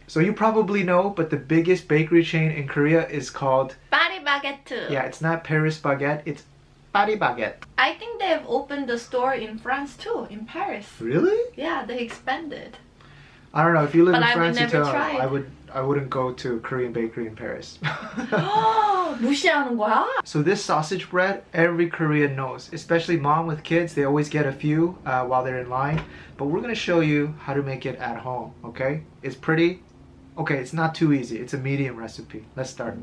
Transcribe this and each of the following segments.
So you probably know, but the biggest bakery chain in Korea is called 파리바게트. Yeah, it's not Paris Baguette, it's Paris Baguette. I think they have opened a store in France too, in Paris. Really? Yeah, they expanded. I don't know. If you live But in I would France, you never tell try it. I wouldn't go to Korean bakery in Paris. 무시하는 거야? So this sausage bread, every Korean knows, especially mom with kids. They always get a few while they're in line. But we're gonna show you how to make it at home. Okay? It's pretty. Okay, it's not too easy. It's a medium recipe. Let's start.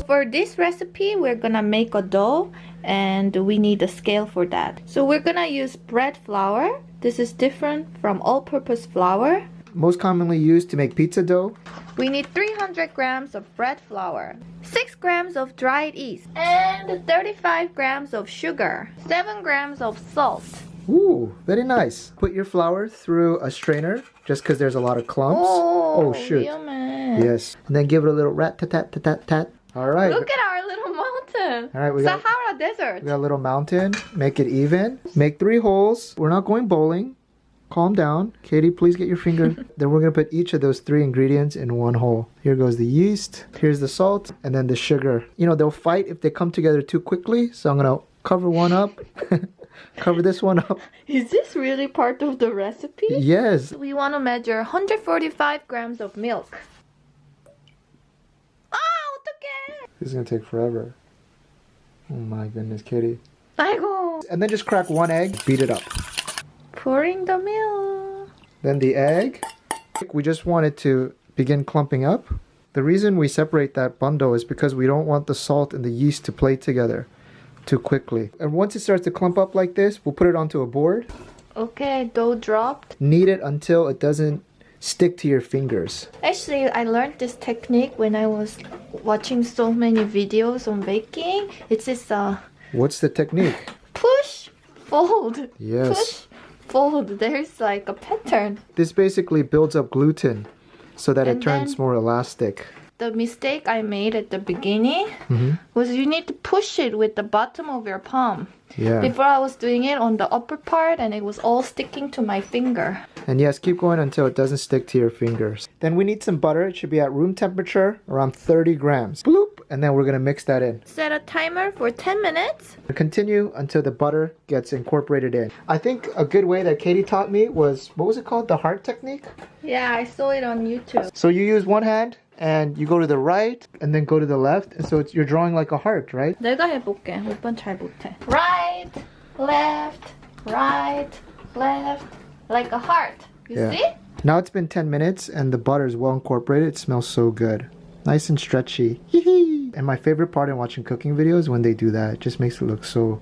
For this recipe, we're gonna make a dough and we need a scale for that. So we're gonna use bread flour. This is different from all-purpose flour. Most commonly used to make pizza dough. We need 300 grams of bread flour, 6 grams of dried yeast, and 35 grams of sugar, 7 grams of salt. Ooh, very nice. Put your flour through a strainer just because there's a lot of clumps. Oh, shoot. 위험해. Yes. And then give it a little rat-tat-tat-tat-tat. All right. Look at our little mountain. All right, we got- Sahara Desert. We got a little mountain. Make it even. Make 3 holes. We're not going bowling. Calm down. Katie, please get your finger. Then we're going to put each of those 3 ingredients in 1 hole. Here goes the yeast. Here's the salt. And then the sugar. You know, they'll fight if they come together too quickly. So I'm going to cover one up. Cover this one up. Is this really part of the recipe? Yes. We want to measure 145 grams of milk. 어떡해. This is going to take forever. Oh my goodness, Katie. 아이고. And then just crack 1 egg. Beat it up. Pouring the milk. Then the egg. We just want it to begin clumping up. The reason we separate that bundle is because we don't want the salt and the yeast to play together too quickly. And once it starts to clump up like this, we'll put it onto a board. Okay, dough dropped. Knead it until it doesn't stick to your fingers. Actually, I learned this technique when I was watching so many videos on baking. It's this What's the technique? push, fold. Yes. Push, fold. There's like a pattern. This basically builds up gluten so that it And turns then- more elastic. The mistake I made at the beginning Mhm. was you need to push it with the bottom of your palm. Yeah. Before I was doing it on the upper part and it was all sticking to my finger. And yes, keep going until it doesn't stick to your fingers. Then we need some butter. It should be at room temperature, around 30 grams. Bloop! And then we're going to mix that in. Set a timer for 10 minutes. Continue until the butter gets incorporated in. I think a good way that Katie taught me was, what was it called? The heart technique? Yeah, I saw it on YouTube. So you use one hand and you go to the right and then go to the left. And so you're drawing like a heart, right? 내가 해볼게. 오빠는 잘 못해. Right, left, right, left. Like a heart. You Yeah. see? Now it's been 10 minutes and the butter is well incorporated. It smells so good. Nice and stretchy. And my favorite part in watching cooking videos when they do that. It just makes it look so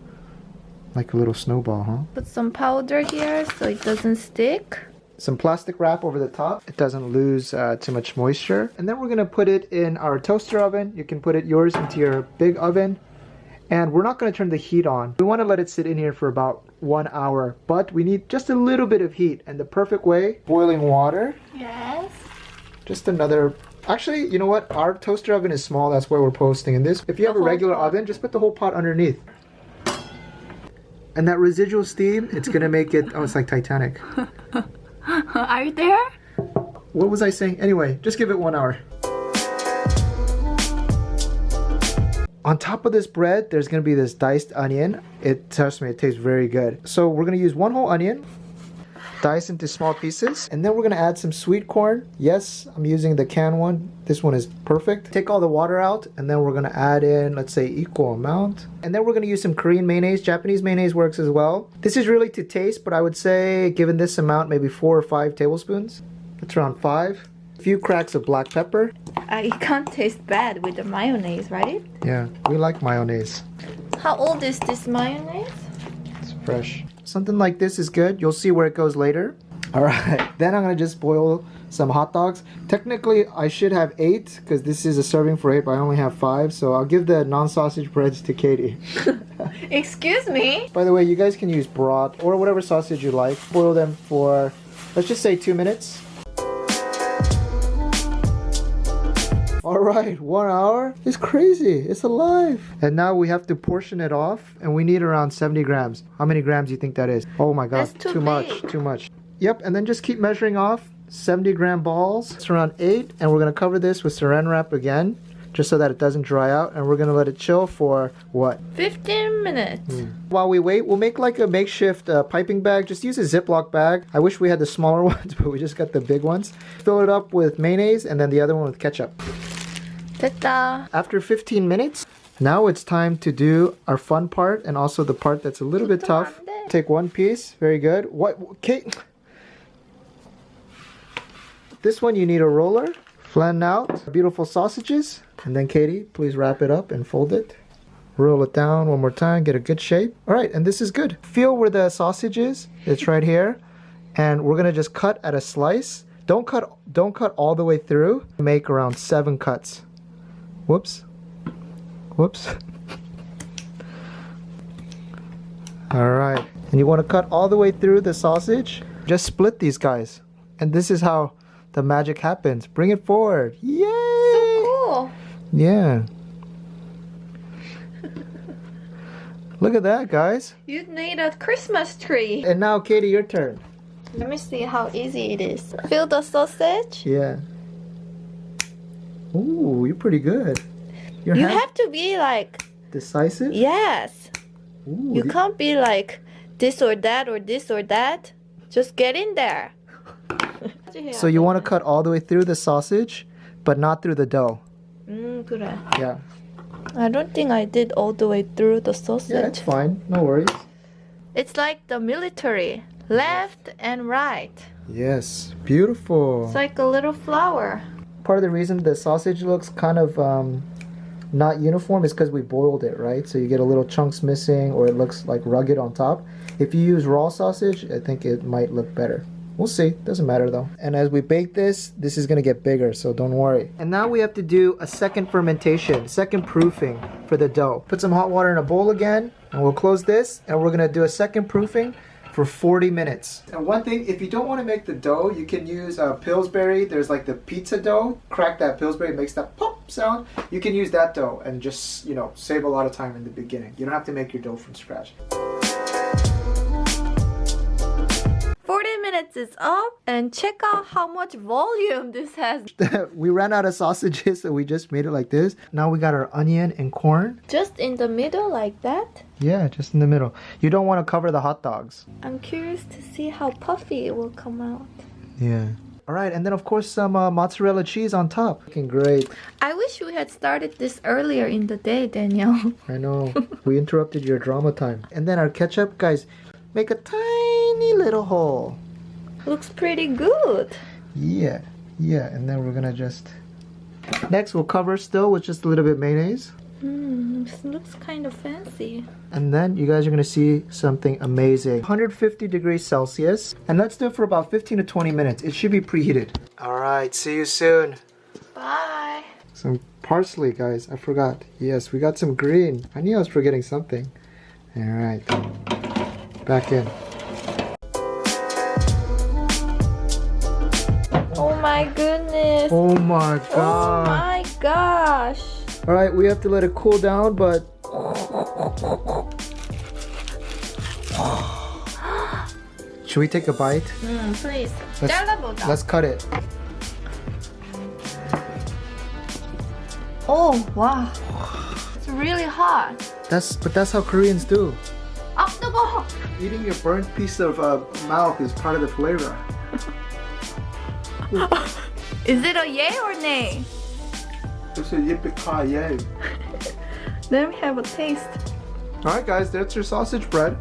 like a little snowball, huh? Put some powder here so it doesn't stick. Some plastic wrap over the top. It doesn't lose too much moisture. And then we're going to put it in our toaster oven. You can put it yours into your big oven. And we're not going to turn the heat on. We want to let it sit in here for about 1 hour. But we need just a little bit of heat. And the perfect way, boiling water. Yes. Just another... Actually, you know what? Our toaster oven is small. That's why we're posting in this. If you have a whole regular pot. oven, just put the whole pot underneath. And that residual steam, it's going to make it... Oh, it's like Titanic. Are you there? What was I saying? Anyway, just give it 1 hour. On top of this bread, there's going to be this diced onion. Trust me, it tastes very good. So we're going to use 1 whole onion, dice into small pieces, and then we're going to add some sweet corn. Yes, I'm using the canned one. This one is perfect. Take all the water out, and then we're going to add in, let's say, equal amount. And then we're going to use some Korean mayonnaise. Japanese mayonnaise works as well. This is really to taste, but I would say, given this amount, maybe 4 or 5 tablespoons. That's around 5. A few cracks of black pepper. It can't taste bad with the mayonnaise, right? Yeah, we like mayonnaise. How old is this mayonnaise? It's fresh. Something like this is good. You'll see where it goes later. All right, then I'm gonna just boil some hot dogs. Technically, I should have 8 because this is a serving for 8, but I only have 5. So I'll give the non-sausage breads to Katie. Excuse me? By the way, you guys can use brat or whatever sausage you like. Boil them for, let's just say 2 minutes. All right, 1 hour. It's crazy. It's alive. And now we have to portion it off, and we need around 70 grams. How many grams do you think that is? Oh my God, That's too much, big. too much. Yep, and then just keep measuring off 70-gram balls. It's around 8, and we're gonna cover this with saran wrap again, just so that it doesn't dry out, and we're gonna let it chill for what? 15 minutes. While we wait, we'll make like a makeshift piping bag. Just use a Ziploc bag. I wish we had the smaller ones, but we just got the big ones. Fill it up with mayonnaise, and then the other one with ketchup. Ta-da. After 15 minutes, now it's time to do our fun part and also the part that's a little bit tough. Take one piece. Very good. What, Kate? This one you need a roller. Flatten out beautiful sausages. And then Katie, please wrap it up and fold it. Roll it down one more time. Get a good shape. All right, and this is good. Feel where the sausage is. It's right here. And we're gonna just cut at a slice. Don't cut all the way through. Make around 7 cuts. Whoops. Whoops. All right. And you want to cut all the way through the sausage. Just split these guys. And this is how the magic happens. Bring it forward. Yay! So cool. Yeah. Look at that, guys. You made a Christmas tree. And now, Katie, your turn. Let me see how easy it is. Fill the sausage. Yeah. Ooh, you're pretty good. Your You hand have to be like, decisive. yes. Ooh, You can't be like this or that or this or that. Just get in there. So you want to cut all the way through the sausage, but not through the dough. 그래. Yeah. I don't think I did all the way through the sausage. Yeah, it's fine. No worries. It's like the military. Left and right. Yes, beautiful. It's like a little flower. Part of the reason the sausage looks kind of not uniform is because we boiled it, right? So you get a little chunks missing, or it looks like rugged on top. If you use raw sausage, I think it might look better. We'll see. Doesn't matter though. And as we bake this is gonna get bigger, so don't worry. And now we have to do a second fermentation, second proofing for the dough. Put some hot water in a bowl again, and we'll close this, and we're gonna do a second proofing for 40 minutes. And one thing, if you don't want to make the dough, you can use Pillsbury. There's like the pizza dough. Crack that Pillsbury, it makes that pop sound. You can use that dough and just, you know, save a lot of time in the beginning. You don't have to make your dough from scratch. 40 minutes is up, and check out how much volume this has. We ran out of sausages, so we just made it like this. Now we got our onion and corn. Just in the middle like that. Yeah, just in the middle. You don't want to cover the hot dogs. I'm curious to see how puffy it will come out. Yeah. All right, and then of course some mozzarella cheese on top. Looking great. I wish we had started this earlier in the day, Daniel. I know. We interrupted your drama time. And then our ketchup, guys, make a tiny little hole. Looks pretty good. Yeah, and then we're gonna just... Next, we'll cover still with just a little bit mayonnaise. This looks kind of fancy. And then you guys are gonna see something amazing. 150 degrees Celsius. And let's do it for about 15 to 20 minutes. It should be preheated. All right, see you soon. Bye. Some parsley, guys. I forgot. Yes, we got some green. I knew I was forgetting something. All right. Back in. Oh my goodness. Oh my Oh god. my gosh. All right, we have to let it cool down, but should we take a bite? Please. Let's- 잘라보자. Let's cut it. Oh, wow. It's really hot. But that's how Koreans do. 아, 뜨거워. Eating your burnt piece of mouth is part of the flavor. Is it a yay or nay? It's a yippee-ki-yay. Let me have a taste. All right, guys, that's your sausage bread.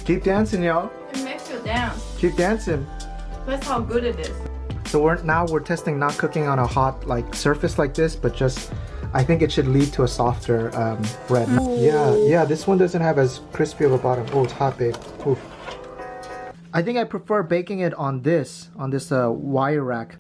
Keep dancing, y'all. It makes you dance. Keep dancing. That's how good it is. So we're testing not cooking on a hot like surface like this, but just I think it should lead to a softer bread. Yeah. This one doesn't have as crispy of a bottom. Oh, it's hot, babe. Oof. I think I prefer baking it on this wire rack.